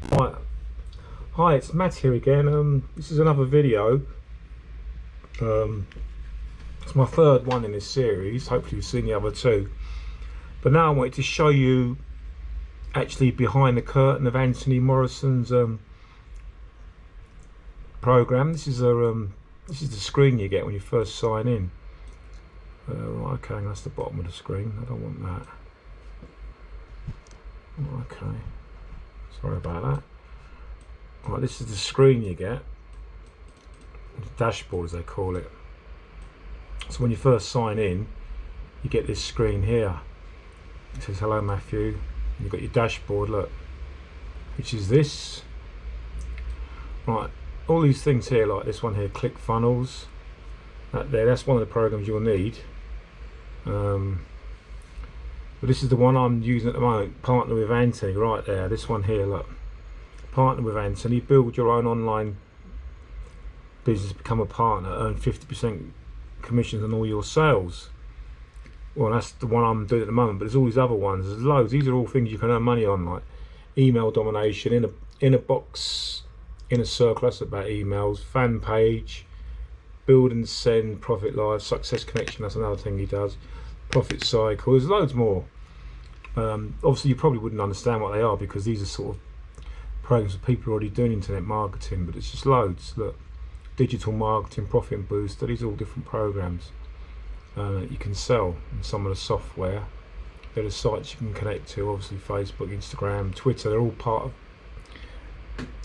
Right. Hi, it's Matt here again. This is another video. It's my third one in this series. Hopefully you've seen the other two. But now I wanted to show you actually behind the curtain of Anthony Morrison's program. This is the screen you get when you first sign in. Right, okay, that's the bottom of the screen. I don't want that. Okay, sorry about that. Right, this is the screen you get, the dashboard as they call it. So when you first sign in, you get this screen here. It says hello Matthew, and you've got your dashboard, look, which is this. Right, all these things here, like this one here, click funnels, that there, that's one of the programs you'll need. But this is the one I'm using at the moment, Partner With Antony, right there, this one here, look. Partner With Antony, build your own online business, become a partner, earn 50% commissions on all your sales. Well, that's the one I'm doing at the moment, but there's all these other ones, there's loads. These are all things you can earn money on, like email domination, in a box, in a circle, that's about emails, fan page, build and send, profit live, success connection, that's another thing he does, profit cycle, there's loads more. Obviously you probably wouldn't understand what they are because these are sort of programs for people already doing internet marketing, but it's just loads. Look, digital marketing, profit and booster, these are all different programs that you can sell. And some of the software, there are sites you can connect to, obviously Facebook, Instagram, Twitter, they're all part of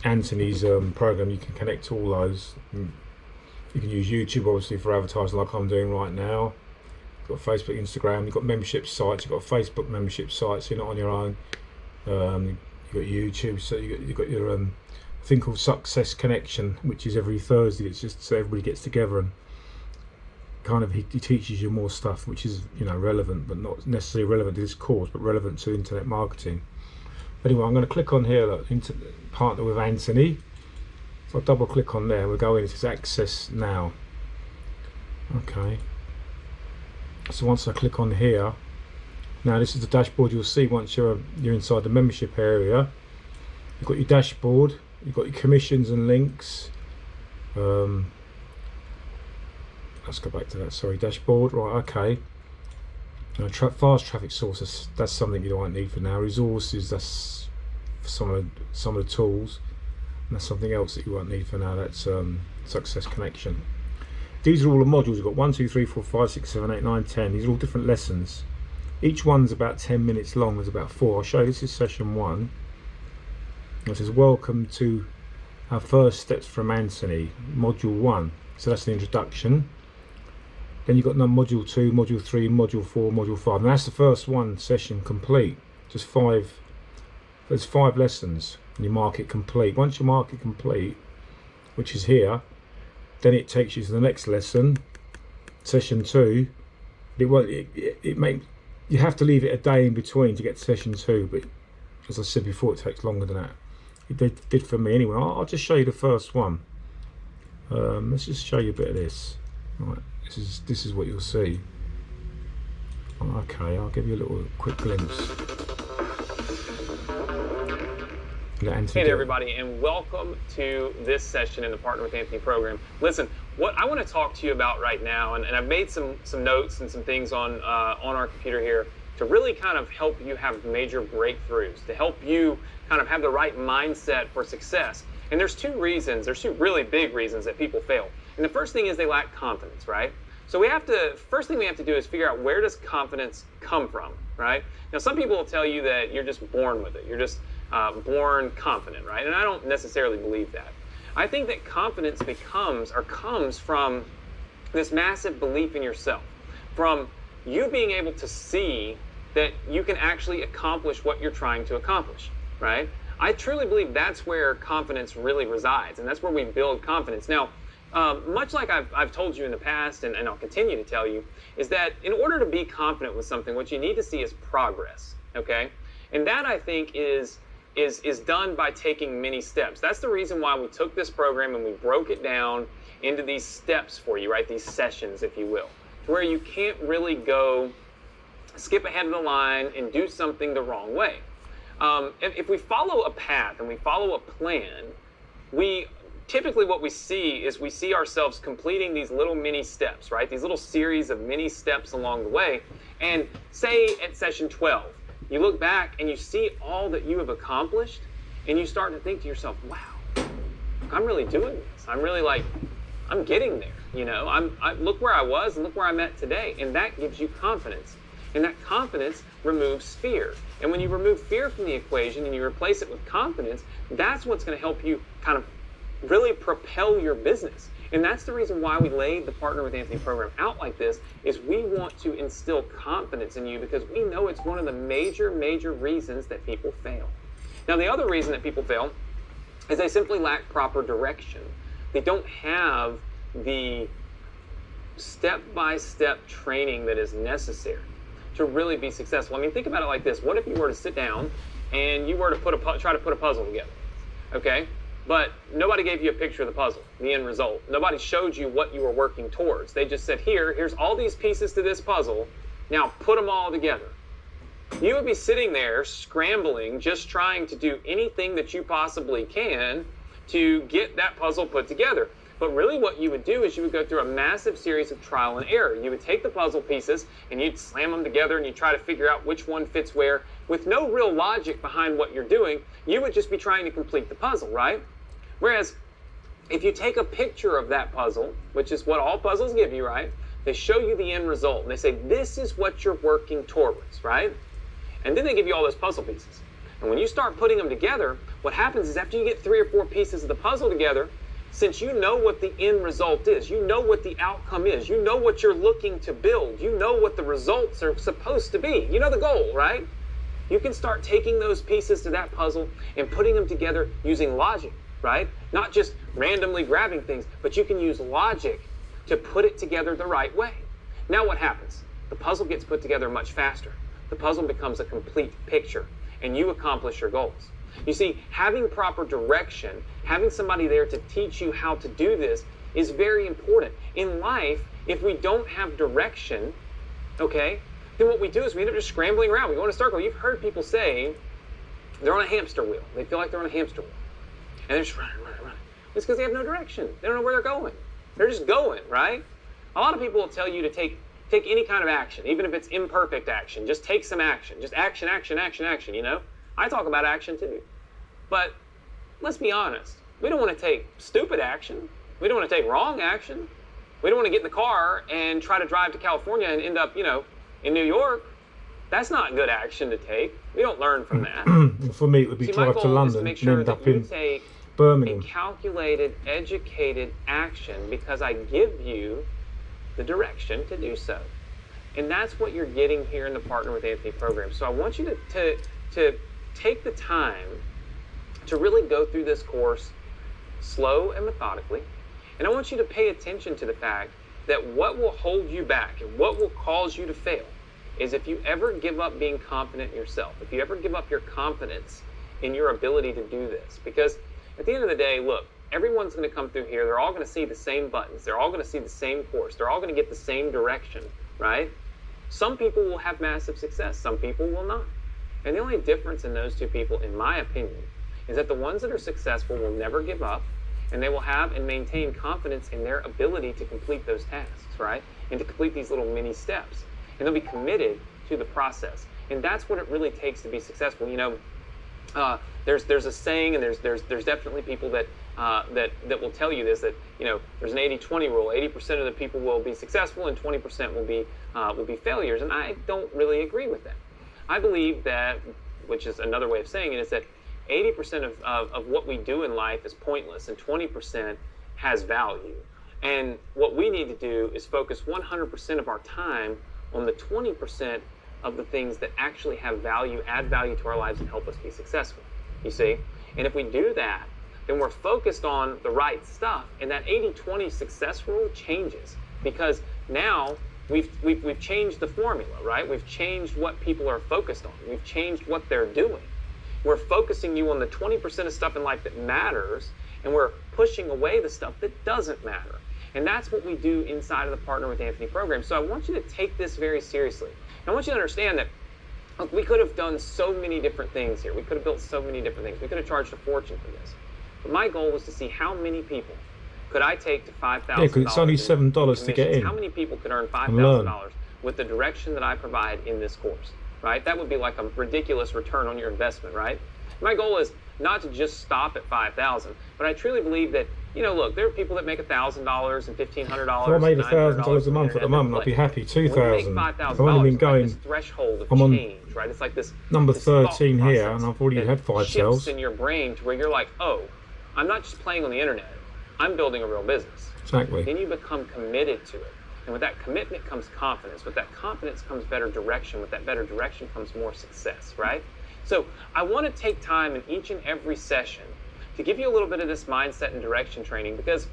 Anthony's program. You can connect to all those. You can use YouTube obviously for advertising like I'm doing right now. You've got Facebook, Instagram, you've got membership sites, you've got Facebook membership sites, so you're not on your own. You've got YouTube, so you've got your thing called Success Connection, which is every Thursday. It's just so everybody gets together and kind of he teaches you more stuff, which is, you know, relevant, but not necessarily relevant to this course, but relevant to internet marketing. Anyway, I'm going to click on here, look, into Partner With Antony. So I'll double click on there. We'll go in. It says Access Now. Okay. So once I click on here, now this is the dashboard you'll see once you're inside the membership area. You've got your dashboard, you've got your commissions and links. Let's go back to that, sorry, dashboard, right, okay. Fast traffic sources, that's something you don't need for now. Resources, that's for some of the tools. And that's something else that you won't need for now, that's Success Connection. These are all the modules. You've got 1, 2, 3, 4, 5, 6, 7, 8, 9, 10. These are all different lessons. Each one's about 10 minutes long. There's about 4. I'll show you. This is session 1. It says welcome to our first steps from Antony, module 1. So that's the introduction. Then you've got module 2, module 3, module 4, module 5. And that's the first one session complete. Just 5. There's 5 lessons. And you mark it complete. Once you mark it complete, which is here, then it takes you to the next lesson, session 2. You have to leave it a day in between to get to session 2, but as I said before, it takes longer than that. It did for me anyway. I'll just show you the first one. Let's just show you a bit of this. Right, this is what you'll see. Okay, I'll give you a little quick glimpse. Hey there everybody, and welcome to this session in the Partner With Antony program. Listen, what I want to talk to you about right now, and I've made some notes and some things on our computer here to really kind of help you have major breakthroughs, to help you kind of have the right mindset for success. And there's two really big reasons that people fail. And the first thing is they lack confidence, right? So first thing we have to do is figure out, where does confidence come from, right? Now, some people will tell you that you're just born with it. You're just born confident, right? And I don't necessarily believe that. I think that confidence comes from this massive belief in yourself, from you being able to see that you can actually accomplish what you're trying to accomplish, right? I truly believe that's where confidence really resides, and that's where we build confidence. Now, much like I've told you in the past, and I'll continue to tell you, is that in order to be confident with something, what you need to see is progress, okay? And that, I think, is done by taking many steps. That's the reason why we took this program and we broke it down into these steps for you, right? These sessions, if you will, to where you can't really go skip ahead of the line and do something the wrong way. If we follow a path and we follow a plan, we typically what we see is we see ourselves completing these little mini steps, right? These little series of mini steps along the way. And say at session 12, you look back and you see all that you have accomplished, and you start to think to yourself, wow, I'm really doing this. I'm really I'm getting there. I look where I was and look where I'm at today. And that gives you confidence. And that confidence removes fear. And when you remove fear from the equation and you replace it with confidence, that's what's going to help you kind of really propel your business. And that's the reason why we laid the Partner with Antony program out like this, is we want to instill confidence in you, because we know it's one of the major reasons that people fail. Now, the other reason that people fail is they simply lack proper direction. They don't have the step-by-step training that is necessary to really be successful. I mean, think about it like this. What if you were to sit down and you were to try to put a puzzle together, okay? But nobody gave you a picture of the puzzle, the end result. Nobody showed you what you were working towards. They just said, here's all these pieces to this puzzle. Now put them all together. You would be sitting there scrambling, just trying to do anything that you possibly can to get that puzzle put together. But really what you would do is you would go through a massive series of trial and error. You would take the puzzle pieces and you'd slam them together and you'd try to figure out which one fits where, with no real logic behind what you're doing. You would just be trying to complete the puzzle, right? Whereas if you take a picture of that puzzle, which is what all puzzles give you, right? They show you the end result and they say, this is what you're working towards, right? And then they give you all those puzzle pieces. And when you start putting them together, what happens is after you get 3 or 4 pieces of the puzzle together, since you know what the end result is, you know what the outcome is, you know what you're looking to build, you know what the results are supposed to be, you know the goal, right? You can start taking those pieces to that puzzle and putting them together using logic, right? Not just randomly grabbing things, but you can use logic to put it together the right way. Now what happens? The puzzle gets put together much faster. The puzzle becomes a complete picture, and you accomplish your goals. You see, having proper direction, having somebody there to teach you how to do this is very important. In life, if we don't have direction, okay, then what we do is we end up just scrambling around. We go in a circle. You've heard people say they're on a hamster wheel. They feel like they're on a hamster wheel. And they're just running. It's because they have no direction. They don't know where they're going. They're just going, right? A lot of people will tell you to take any kind of action, even if it's imperfect action. Just take some action. Just action, you know? I talk about action too. But let's be honest. We don't want to take stupid action. We don't want to take wrong action. We don't want to get in the car and try to drive to California and end up, in New York. That's not good action to take. We don't learn from that. For me, it would be drive to London and end up in Birmingham. A calculated, educated action because I give you the direction to do so. And that's what you're getting here in the Partner with Antony program. So I want you to take the time to really go through this course slow and methodically. And I want you to pay attention to the fact that what will hold you back and what will cause you to fail is if you ever give up being confident in yourself, if you ever give up your confidence in your ability to do this. Because at the end of the day, look, everyone's going to come through here. They're all going to see the same buttons. They're all going to see the same course. They're all going to get the same direction, right? Some people will have massive success. Some people will not. And the only difference in those two people, in my opinion, is that the ones that are successful will never give up, and they will have and maintain confidence in their ability to complete those tasks, right? And to complete these little mini steps. And they'll be committed to the process. And that's what it really takes to be successful. There's a saying, and there's definitely people that will tell you this, that there's an 80-20 rule. 80% of the people will be successful, and 20% will be failures. And I don't really agree with that. I believe that, which is another way of saying it, is that 80% of what we do in life is pointless, and 20% has value. And what we need to do is focus 100% of our time on the 20% of the things that actually have value, add value to our lives, and help us be successful, you see? And if we do that, then we're focused on the right stuff, and that 80-20 success rule changes, because now we've changed the formula, right? We've changed what people are focused on. We've changed what they're doing. We're focusing you on the 20% of stuff in life that matters, and we're pushing away the stuff that doesn't matter. And that's what we do inside of the Partner with Antony program. So I want you to take this very seriously. I want you to understand that Look, we could have done so many different things here. We could have built so many different things. We could have charged a fortune for this. But my goal was to see how many people could I take to $5,000. Yeah, because it's only $7 to get in. How many people could earn $5,000 with the direction that I provide in this course, right? That would be like a ridiculous return on your investment, right? My goal is not to just stop at $5,000, but I truly believe that, look, there are people that make $1,000 and $1,500. If I made $1,000 a month at the moment, I'd be happy. $2,000. I've only been going. This threshold of I'm on change, right? It's like this number this 13 here, and I've already had 5 sales. Shifts in your brain to where you're like, oh, I'm not just playing on the internet. I'm building a real business. Exactly. Then you become committed to it. And with that commitment comes confidence. With that confidence comes better direction. With that better direction comes more success, right? So I want to take time in each and every session to give you a little bit of this mindset and direction training, because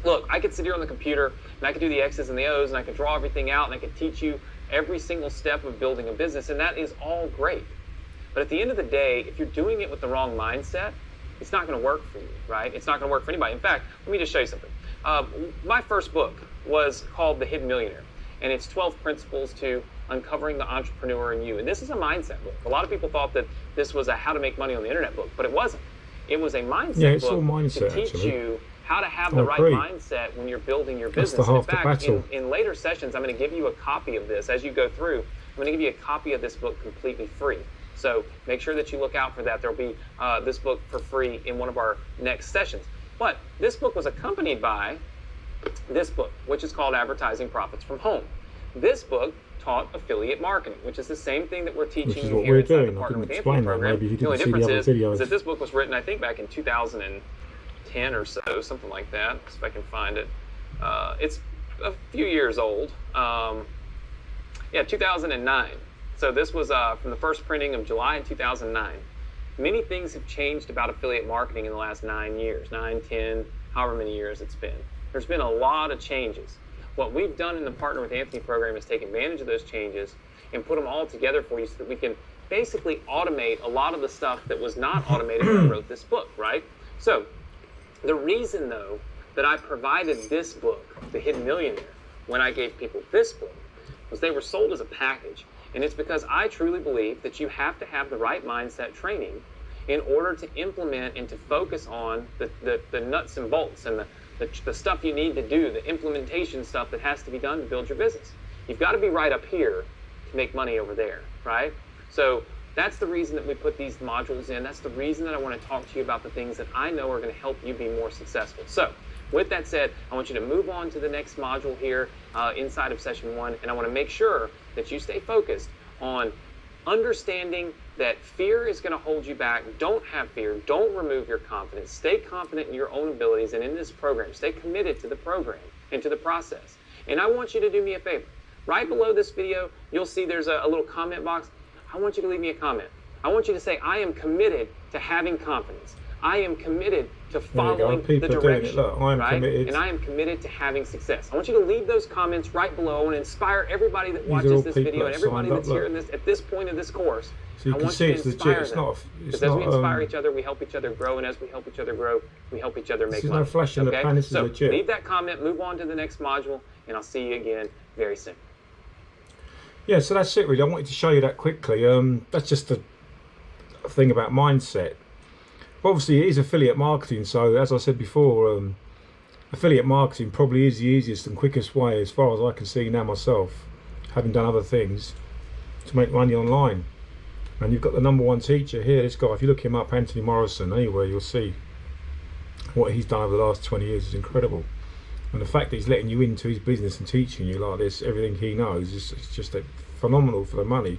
look, I could sit here on the computer and I could do the X's and the O's and I could draw everything out and I could teach you every single step of building a business, and that is all great. But at the end of the day, if you're doing it with the wrong mindset, it's not going to work for you, right? It's not going to work for anybody. In fact, let me just show you something. My first book was called The Hidden Millionaire, and it's 12 principles to uncovering the entrepreneur in you. And this is a mindset book. A lot of people thought that this was a how to make money on the internet book, but it wasn't. It was a mindset book mindset, to teach you how to have the right mindset when you're building your business. That's the half the battle. In later sessions, I'm going to give you a copy of this as you go through. I'm going to give you a copy of this book completely free. So make sure that you look out for that. There'll be this book for free in one of our next sessions. But this book was accompanied by this book, which is called Advertising Profits from Home. This book taught affiliate marketing, which is the same thing that we're teaching you here inside the Partner With Antony program. The only difference is that this book was written, I think, back in 2010 or so, something like that. If I can find it. It's a few years old. 2009. So this was from the first printing of July in 2009. Many things have changed about affiliate marketing in the last 9 years, 9, 10, however many years it's been. There's been a lot of changes. What we've done in the Partner With Antony program is take advantage of those changes and put them all together for you so that we can basically automate a lot of the stuff that was not automated when I wrote this book, right? So the reason, though, that I provided this book, The Hidden Millionaire, when I gave people this book, was they were sold as a package. And it's because I truly believe that you have to have the right mindset training in order to implement and to focus on the nuts and bolts and the stuff you need to do, the implementation stuff that has to be done to build your business. You've got to be right up here to make money over there, right? So that's the reason that we put these modules in. That's the reason that I want to talk to you about the things that I know are going to help you be more successful. So with that said, I want you to move on to the next module here inside of session 1, and I want to make sure that you stay focused on understanding that fear is going to hold you back. Don't have fear. Don't remove your confidence. Stay confident in your own abilities and in this program. Stay committed to the program and to the process. And I want you to do me a favor. Right below this video, you'll see there's a little comment box. I want you to leave me a comment. I want you to say, I am committed to having confidence. I am committed to following the direction, right? And I am committed to having success. I want you to leave those comments right below and inspire everybody that watches this video and everybody that's here at this point of this course. So you can see it's legit. It's not. Because as we inspire each other, we help each other grow, and as we help each other grow, we help each other make money. There's no flash in the pan. This is legit. Leave that comment, move on to the next module, and I'll see you again very soon. Yeah, so that's it really. I wanted to show you that quickly. That's just a thing about mindset. But obviously it is affiliate marketing, so as I said before, affiliate marketing probably is the easiest and quickest way, as far as I can see now myself, having done other things, to make money online. And you've got the #1 teacher here, this guy. If you look him up, Anthony Morrison, anywhere, you'll see what he's done over the last 20 years is incredible. And the fact that he's letting you into his business and teaching you like this, everything he knows, is just phenomenal for the money.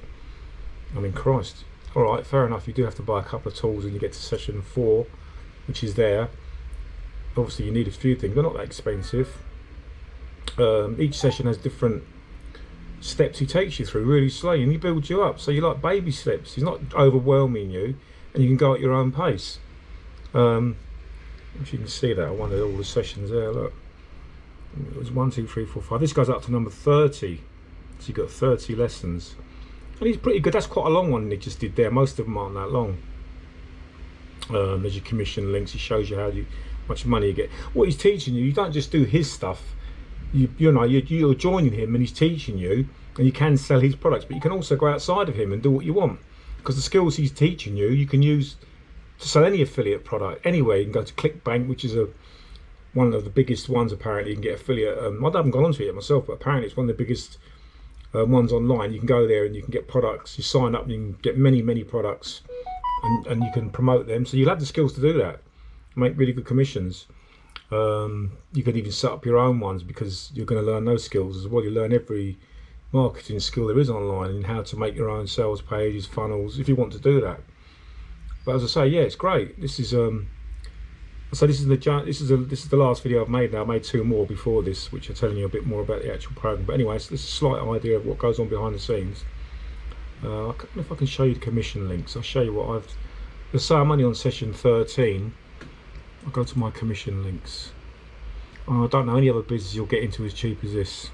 I mean, Christ. All right, fair enough, you do have to buy a couple of tools and you get to session 4, which is there. Obviously you need a few things, they're not that expensive. Each session has different steps he takes you through really slowly, and he builds you up. So you like baby steps, he's not overwhelming you, and you can go at your own pace. If you can see that, I wanted all the sessions there, look. It was 1, 2, 3, 4, 5. This goes up to number 30, so you've got 30 lessons. And he's pretty good. That's quite a long one he just did there. Most of them aren't that long. There's your commission links. He shows you how much money you get. What he's teaching you, you don't just do his stuff. you're joining him and he's teaching you, and you can sell his products, but you can also go outside of him and do what you want, because the skills he's teaching you can use to sell any affiliate product anywhere. You can go to ClickBank, which is one of the biggest ones apparently. You can get affiliate. I haven't gone onto it yet myself, but apparently it's one of the biggest ones online. You can go there and you can get products. You sign up and you can get many products, and you can promote them. So you'll have the skills to do that, make really good commissions. You can even set up your own ones, because you're going to learn those skills as well. You learn every marketing skill there is online, and how to make your own sales pages, funnels, if you want to do that. But as I say, yeah, it's great. This is so this is the last video I've made now. I made 2 more before this, which are telling you a bit more about the actual program. But anyway, this is a slight idea of what goes on behind the scenes. I don't know if I can show you the commission links. I'll show you what I've. Let's say I'm only on session 13. I'll go to my commission links. I don't know any other business you'll get into as cheap as this.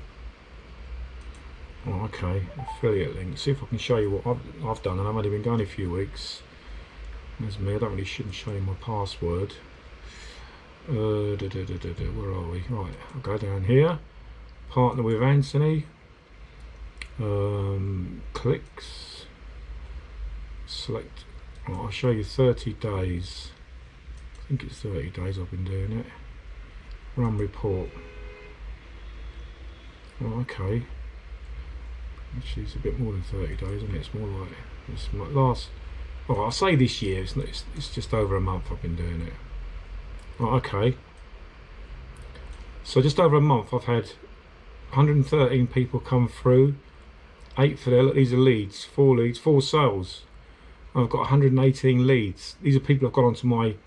Oh, okay, affiliate links. See if I can show you what I've done, and I've only been going a few weeks. There's me. I shouldn't show you my password. Where are we? Right, I'll go down here. Partner with Antony. Clicks. Select. Oh, I'll show you 30 days. I think it's 30 days I've been doing it. Run report. Oh, okay. Actually, it's a bit more than 30 days, isn't it? It's more like it's my last. Oh, I'll say this year. It's just over a month I've been doing it. Oh, okay. So just over a month, I've had 113 people come through. 8 for there. These are leads. 4 leads. 4 sales. I've got 118 leads. These are people I've got onto my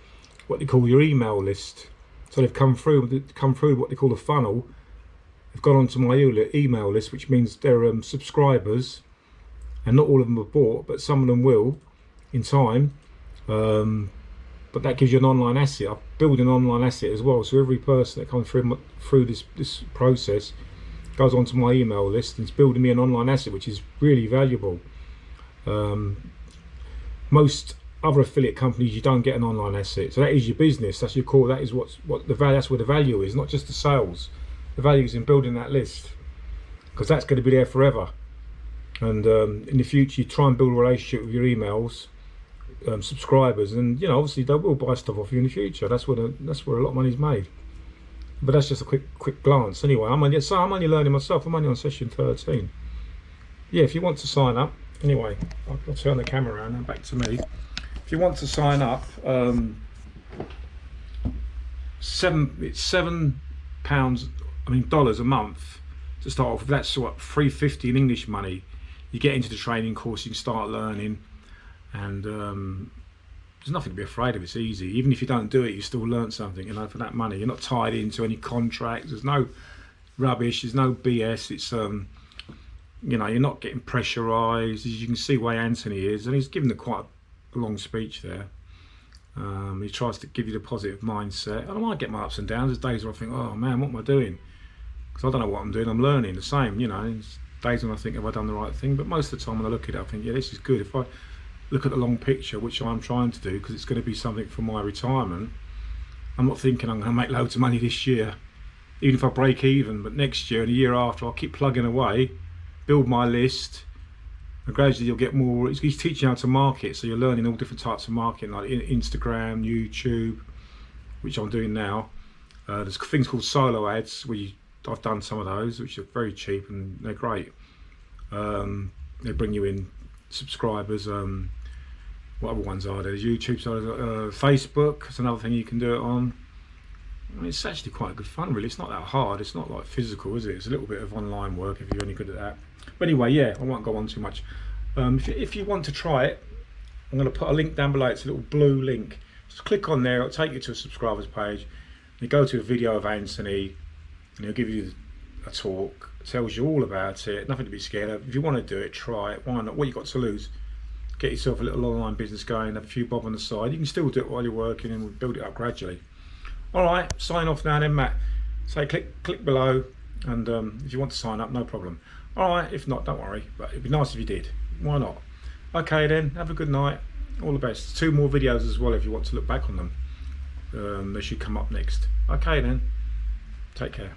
what they call your email list. So they've come through what they call a funnel. They've gone onto my email list, which means they're subscribers, and not all of them have bought, but some of them will in time. But that gives you an online asset. I build an online asset as well. So every person that comes through this process goes onto my email list, and it's building me an online asset, which is really valuable. Most other affiliate companies, you don't get an online asset. So that is your business. That's your core. That is what the value. That's where the value is, not just the sales. The value is in building that list, because that's going to be there forever. And in the future, you try and build a relationship with your emails subscribers, and obviously they will buy stuff off you in the future. That's where a lot of money's made. But that's just a quick glance. Anyway, I'm only learning myself. I'm only on session 13. Yeah, if you want to sign up, anyway, I'll turn the camera around and back to me. If you want to sign up, it's £7 dollars a month to start off with. That's what, $3.50 in English money. You get into the training course, you can start learning, and there's nothing to be afraid of. It's easy. Even if you don't do it, you still learn something, for that money. You're not tied into any contracts. There's no rubbish, there's no BS. It's you're not getting pressurized. As you can see where Antony is, and he's given quite a long speech there. He tries to give you the positive mindset, and I might get my ups and downs. There's days where I think, oh man, what am I doing? Because I don't know what I'm doing. I'm learning the same. There's days when I think, have I done the right thing? But most of the time when I look at it, I think, yeah, this is good. If I look at the long picture, which I'm trying to do, because it's going to be something for my retirement, I'm not thinking I'm going to make loads of money this year, even if I break even. But next year and the year after, I'll keep plugging away, build my list, and gradually you'll get more. He's teaching you how to market, so you're learning all different types of marketing, like Instagram, YouTube, which I'm doing now. There's things called solo ads, I've done some of those, which are very cheap and they're great. They bring you in subscribers. What other ones are there? There's YouTube, Facebook. It's another thing you can do it on. It's actually quite good fun, really. It's not that hard. It's not like physical, is it? It's a little bit of online work if you're only good at that. But anyway, yeah, I won't go on too much. If you want to try it, I'm going to put a link down below. It's a little blue link. Just click on there. It'll take you to a subscribers page. You go to a video of Antony, and he'll give you a talk. It tells you all about it. Nothing to be scared of. If you want to do it, try it. Why not? What you got to lose? Get yourself a little online business going. Have a few bob on the side. You can still do it while you're working, and we'll build it up gradually. All right, sign off now then, Matt. Say click below, and if you want to sign up, no problem. All right, if not, don't worry. But it'd be nice if you did. Why not? Okay then. Have a good night. All the best. 2 more videos as well if you want to look back on them. They should come up next. Okay then. Take care.